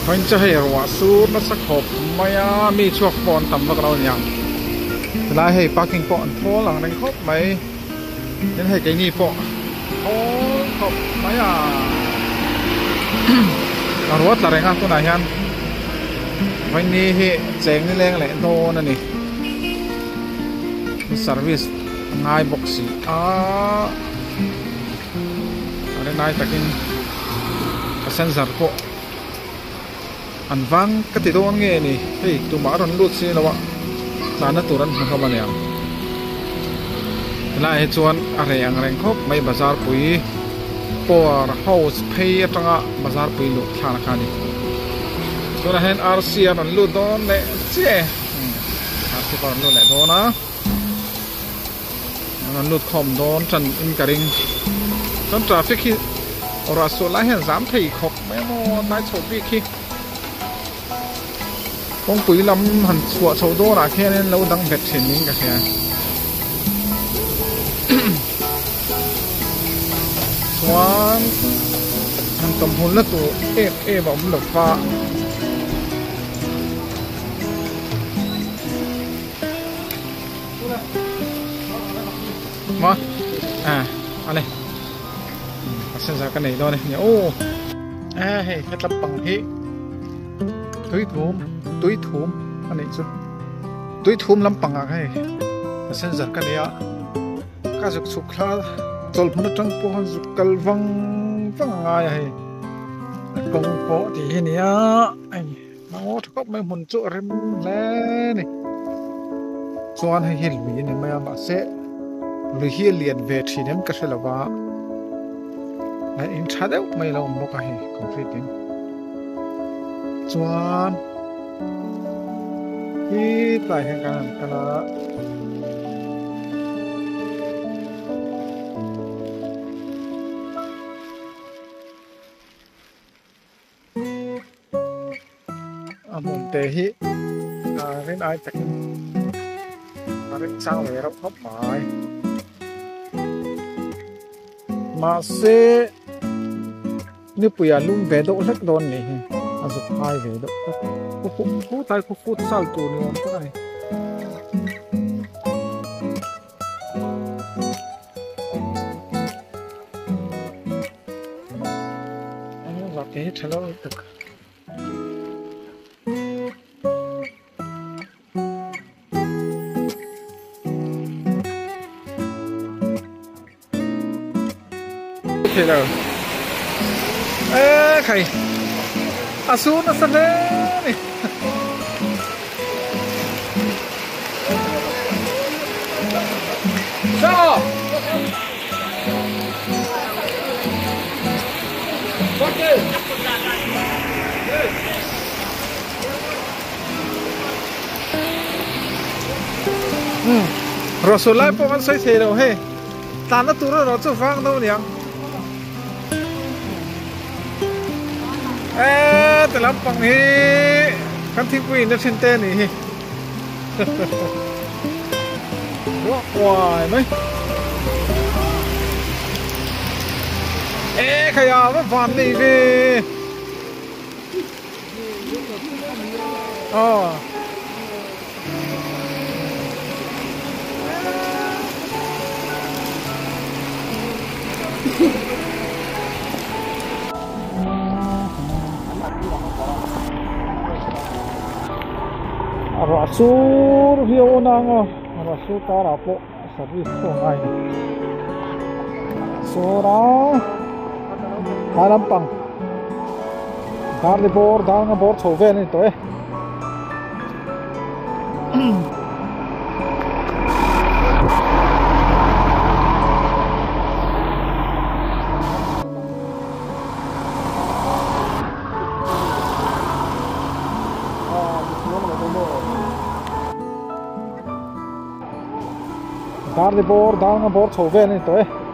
phanh cho hay rồi su nó sắc hộp maya mi chuộc phòn tầm vào đâu nhỉ lại hay parking phòn thô là đánh khóc mấy nên hay cái gì phòn thô hộp maya là ruột là đánh ăn tôi này hen phanh đi hệ chén đi lên lại thô nè nè service ngay boxy ada ngay takin sensor ko an vang ka ti don nge ni hei tu ma ron lut si lawa sana turan na ka bania la he chuan a re ang reng khop mai bazar pui por house pay atanga bazar pui lu thana khani so na hen rc an lu don le che rc par lu le dona an lu khom don chan in karing con traffic hi ora so la hen zam thei khop mai mo nai chho bi khi con quý lắm hẳn sủa sầu đô là khe nên lâu đăng vẹt trên những cái khe xoan hẳn tầm hồn lất tụ ê bóng lộc pha mà anh này xem ra cái này đâu này ô hay cái tập bằng thế túi thúm anh ấy chứ túi thúm lắm bằng hay sen giật cái này á các dục sục khá tol phun trăng po dục kal vang ai hay công po thì này á anh nó có mấy món chỗ rem lẽ này choan hay hiền vì này mấy bạn sẽ lười hiền liền về thì nem cái sẽ là vạ này in chát đâu mấy lâu một cái complete choan ít lại hàng cái là mồm tê hi đến ai chắc đến sao để nó hấp mãi mà sẽ nếu bây giờ luôn về độ rất đồn này dục hai về độ khu tay khu phút sao tù nữa cái này anh vào cái hết rồi được thế nào ê thầy xuống nó sân đấy này sao rồi số lại bọn anh xây thế đâu he ta nó tụi nó cho vang đâu nhỉ ê từ lắm bằng hi kan thi queen nó trên tên này quá hoài mấy ê khai à nó van đi về Rasur hiu nang rasur karapo service ko ngai sora halampang dar bor chove ni to dar bor chove ni to